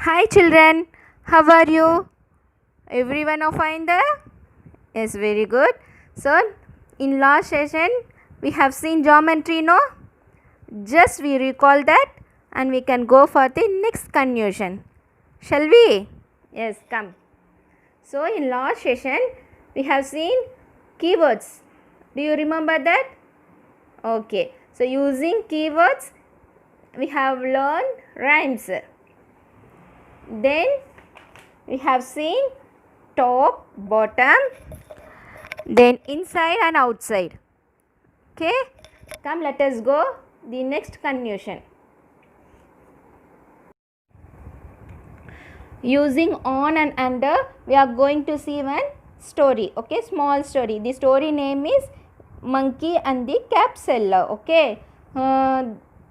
Hi children, how are you? Everyone are fine there? Yes, very good. So, in last session, we have seen geometry, no? Just we recall that and we can go for the next confusion. Shall we? Yes, come. So, in last session, we have seen keywords. Do you remember that? Okay. So, using keywords, we have learned rhymes. Then we have seen top, bottom, then inside and outside. Okay, come let us go the next confusion. Using on and under, we are going to see one story. Okay, small story. The story name is Monkey and the Cap Seller. Okay,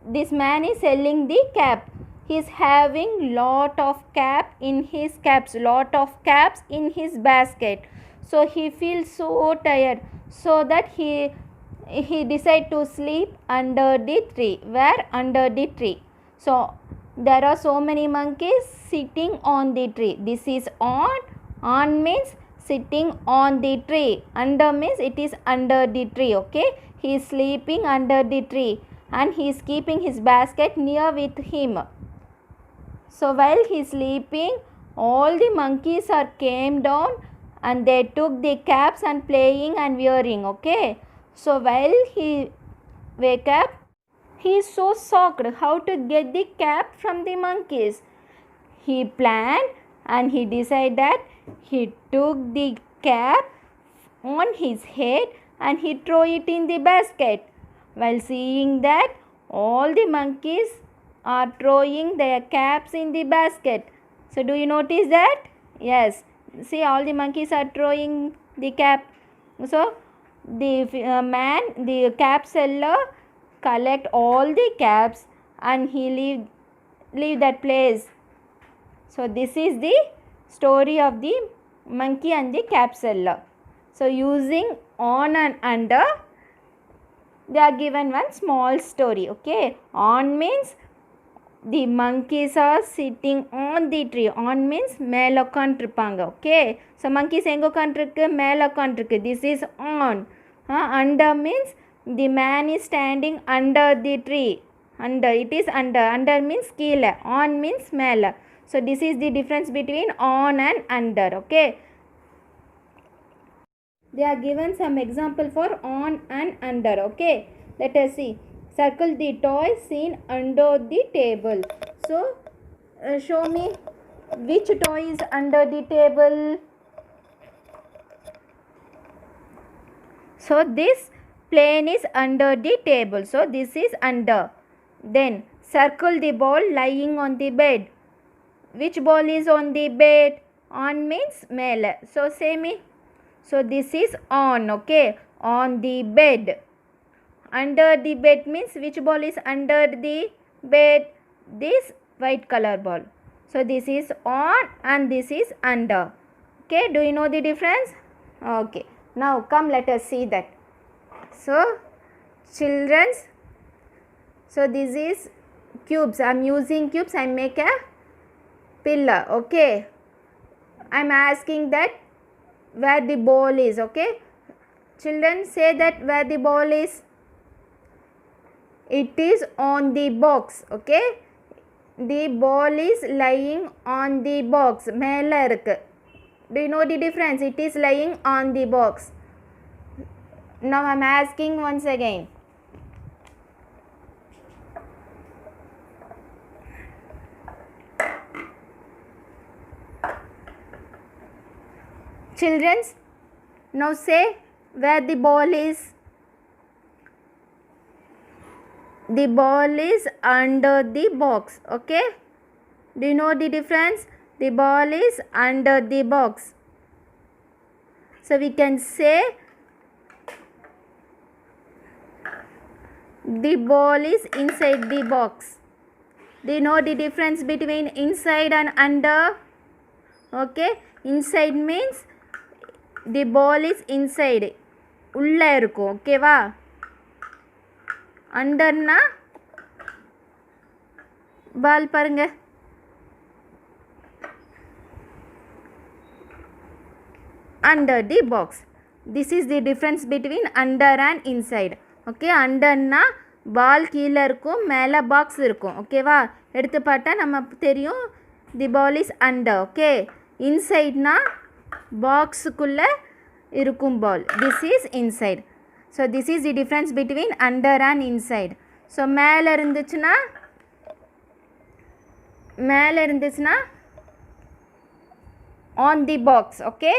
this man is selling the cap. He is having lot of cap in his basket. So he feels so tired. So that he decide to sleep under the tree. Where? Under the tree. So there are so many monkeys sitting on the tree. This is on. On means sitting on the tree. Under means it is under the tree. Okay, he is sleeping under the tree and he is keeping his basket near with him. So while he is sleeping, all the monkeys are came down and they took the caps and playing and wearing. Okay, so while he wake up, he is so shocked how to get the cap from the monkeys. He planned and he decided that he took the cap on his head and he threw it in the basket. While seeing that, all the monkeys are throwing their caps in the basket. So do you notice that? Yes. See, all the monkeys are throwing the cap. So the cap seller collect all the caps and he leave that place. So this is the story of the monkey and the cap seller. So using on and under, they are given one small story. Okay, on means the monkeys are sitting on the tree. On means மேல உட்காந்துருப்பாங்க. Okay, so monkeys எங்க உட்காந்துருக்கு? மேல உட்காந்துருக்கு. This is on. Under means the man is standing under the tree. Under, it is under. Under means கீழே. On means மேல. So this is the difference between on and under. Okay, they are given some example for on and under. Okay, let us see. Circle the toy seen under the table. So show me which toy is under the table. So this plane is under the table. So this is under. Then circle the ball lying on the bed. Which ball is on the bed? On means mele. So say me. So this is on. Okay, on the bed. Under the bed means which ball is under the bed? This white color ball. So this is on and this is under. Okay, do you know the difference? Okay, now come let us see that. So children's, so this is cubes. I am using cubes. I make a pillar. Okay, I am asking that where the ball is. Okay, children, say that where the ball is. It is on the box. Okay, the ball is lying on the box. மேல இருக்கு. Do you know the difference? It is lying on the box. Now I am asking once again. Children, now say where the ball is. The ball is under the box. Okay, do you know the difference? The ball is under the box. So we can say the ball is inside the box. Do you know the difference between inside and under? Okay, inside means the ball is inside. உள்ள இருக்கும். ஓகேவா? அண்டர்னா பால் பாருங்க. under the box. This is the difference between under and inside. Okay, underனா பால் கீழே இருக்கும், மேலே box இருக்கும். ஓகேவா, எடுத்து பார்த்தா நம்ம தெரியும் the ball is under. Okay, இன்சைட்னா பாக்ஸுக்குள்ளே இருக்கும் ball. This is inside. So this is the difference between under and inside. So மேலே இருந்துச்சுன்னா on the box. okay,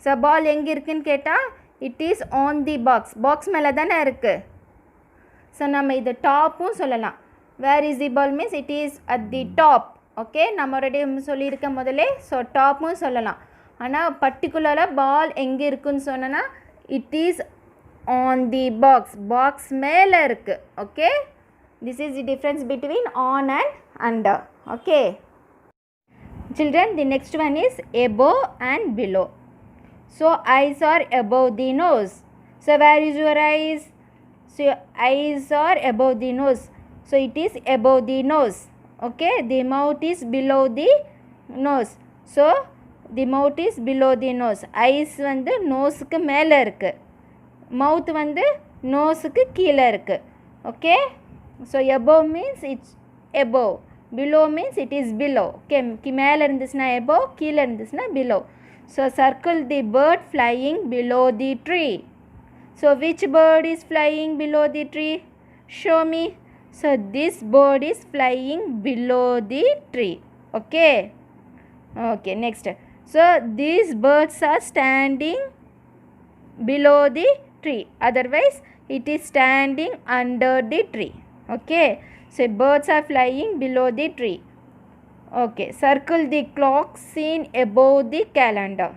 so ball எங்க இருக்குன்னு கேட்டால் it is on the box. box மேலே தானே இருக்குது. ஸோ நம்ம இது டாப்பும் சொல்லலாம். where is the ball means it is at the top. Okay, நம்ம ஆல்ரெடி சொல்லியிருக்க முதலே. ஸோ டாப்பும் சொல்லலாம். ஆனால் பர்டிகுலராக பால் எங்கே இருக்குன்னு சொன்னால் it is on the box. Box மேலே இருக்குது. Okay, this is the difference between on and under. okay children, the next one is above and below. So eyes are above the nose. So where is your eyes? So your eyes are above the nose. So it is above the nose. Okay, the mouth is below the nose. So the mouth is below the nose. Eyes வந்து நோஸுக்கு மேலே இருக்குது, மவுத் வந்து நோஸுக்கு கீழே இருக்குது. Okay, so above means it's above, below means it is below. okay, மேலே இருந்துச்சுன்னா above, கீழே இருந்துச்சுன்னா below. so circle the bird flying below the tree. so which bird is flying below the tree? show me. so this bird is flying below the tree. okay next. so these birds are standing below the tree, otherwise it is standing under the tree. okay, so birds are flying below the tree. okay, circle the clock seen above the calendar.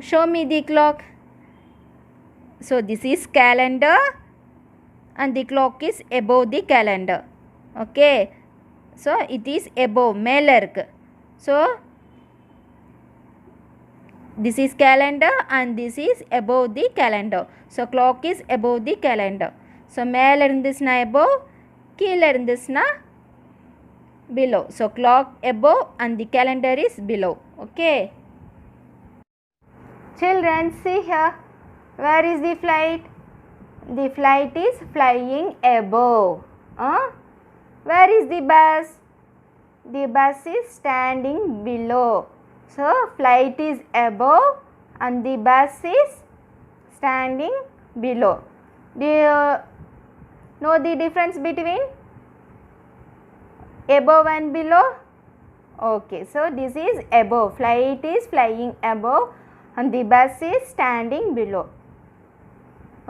show me the clock. so this is calendar and the clock is above the calendar. okay, so it is above, மேலே இருக்கு. so this is calendar and this is above the calendar. so clock is above the calendar. so மேலே இருந்துச்சுன்னா above, கீழே இருந்துச்சுன்னா below. so clock above and the calendar is below. okay children, see here, where is the flight? the flight is flying above. where is the bus? the bus is standing below. so flight is above and the bus is standing below. do you know the difference between above and below? okay, so this is above, flight is flying above and the bus is standing below.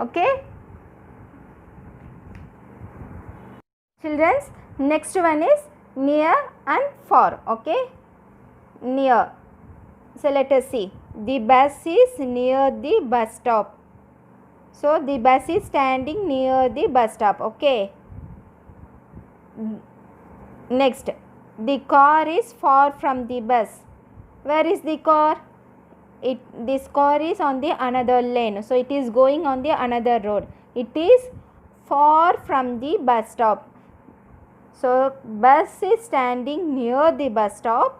okay children, next one is near and far. okay, near. so let us see, the bus is near the bus stop. so the bus is standing near the bus stop. okay, next, the car is far from the bus. where is the car? This car is on the another lane, so it is going on the another road. it is far from the bus stop. so bus is standing near the bus stop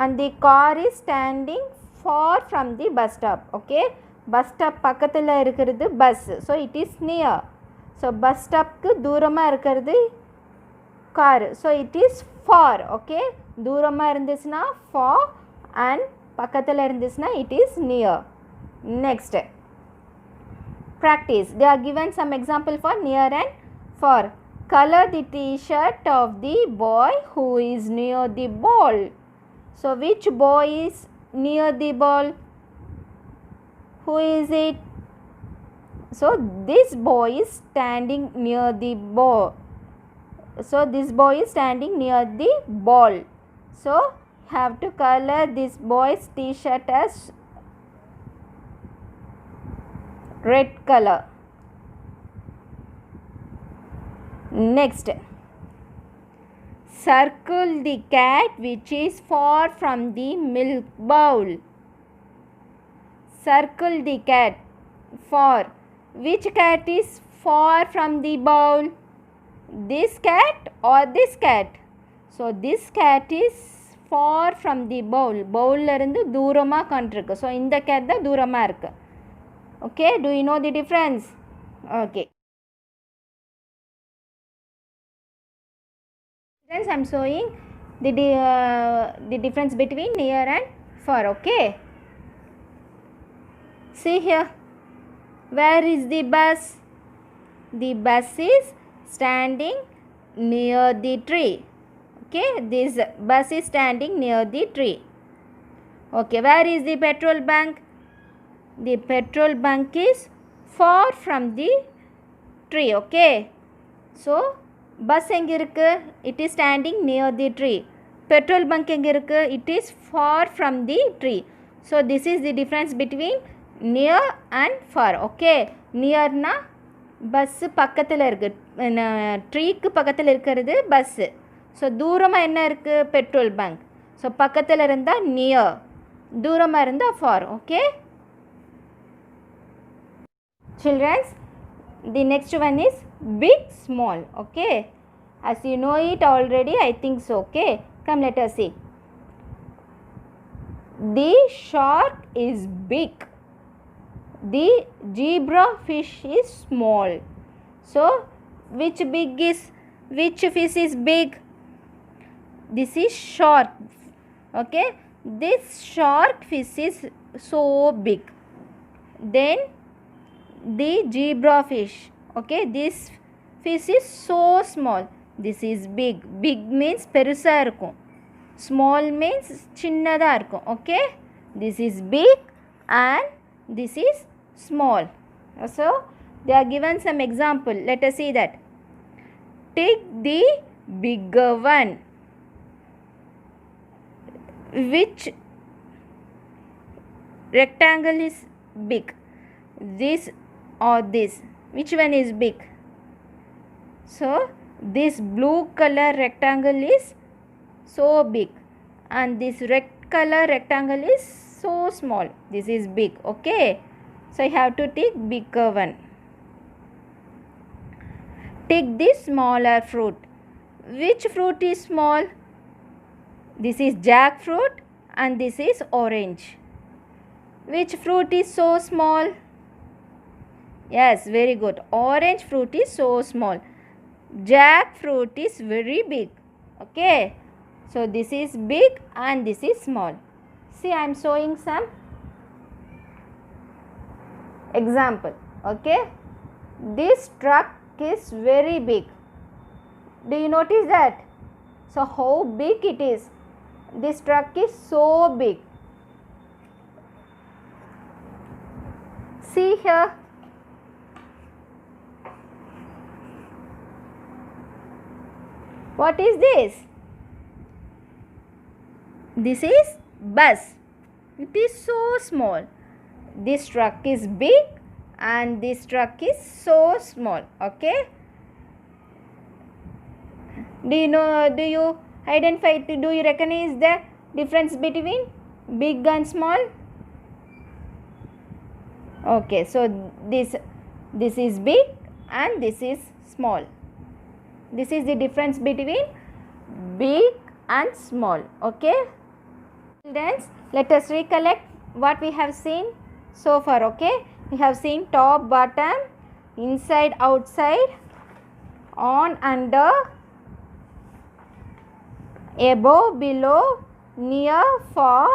and the car is standing far from the bus stop. okay, bus stop பக்கத்தில் இருக்கிறது bus, so it is near. so bus stopக்கு தூரமாக இருக்கிறது car, so it is far. okay, தூரமாக இருந்துச்சுன்னா far and பக்கத்தில் இருந்துச்சுன்னா it is near. next, practice. they are given some example for near and far. color the t-shirt of the boy who is near the ball. so which boy is near the ball? who is it? so this boy is standing near the ball. so this boy is standing near the ball. so have to color this boy's t-shirt as red color. next, circle the cat which is far from the milk bowl. circle the cat far. which cat is far from the bowl? this cat or this cat? so this cat is far from the bowl. பவுல்ல இருந்து தூரமாக காண்ட்ருக்கு. So இந்த gate தான் தூரமாக இருக்குது. Okay, do you know the difference? Okay. Friends, I am showing the difference between near and far. Okay. See here. Where is the bus? The bus is standing near the tree. Okay, this bus is standing near the tree. Okay, where is the petrol bunk? The petrol bunk is far from the tree. Okay, so bus எங்க இருக்கு? It is standing near the tree. Petrol bunk எங்க இருக்கு? It is far from the tree. So this is the difference between near and far. Okay, near na bus பக்கத்தில் இருக்குது, ட்ரீக்கு பக்கத்தில் இருக்கிறது bus. So தூரமாக என்ன இருக்குது? Petrol bunk. ஸோ பக்கத்தில் இருந்தால் நியர், தூரமாக இருந்தால் far. Okay childrens, the next one is big small. Okay, as you know it already, I think so. Okay, come let us see. The shark is big. The zebra fish is small. So which fish is big? This is shark. Okay, this shark fish is so big. Then the zebra fish. Okay, this fish is so small. This is big. Big means பெருசா இருக்கும், small means சின்னதா இருக்கும். Okay, this is big and this is small. So they are given some example. Let us see that. Take the bigger one. Which rectangle is big? This or this? Which one is big? So this blue color rectangle is so big and this red color rectangle is so small. This is big. Okay, so I have to take bigger one. Take this smaller fruit. Which fruit is small? This is jackfruit and this is orange. Which fruit is so small? Yes, very good. Orange fruit is so small. Jackfruit is very big. Okay, so this is big and this is small. See, I am showing some example. Okay, this truck is very big. Do you notice that? So how big it is? This truck is so big. See here. What is this? This is bus. It is so small. This truck is big and this truck is so small. Okay, do you identify, do you recognize the difference between big and small? Okay, so this is big and this is small. This is the difference between big and small. Okay, students, let us recollect what we have seen so far. Okay, we have seen top, bottom, inside, outside, on, under, above, below, near, far,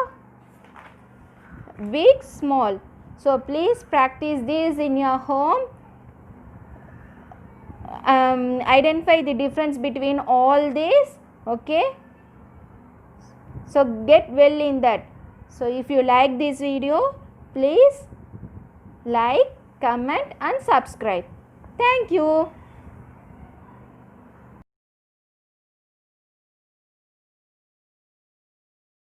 big, small. So please practice this in your home. Identify the difference between all these. Okay, so get well in that. So if you like this video, please like, comment and subscribe. Thank you.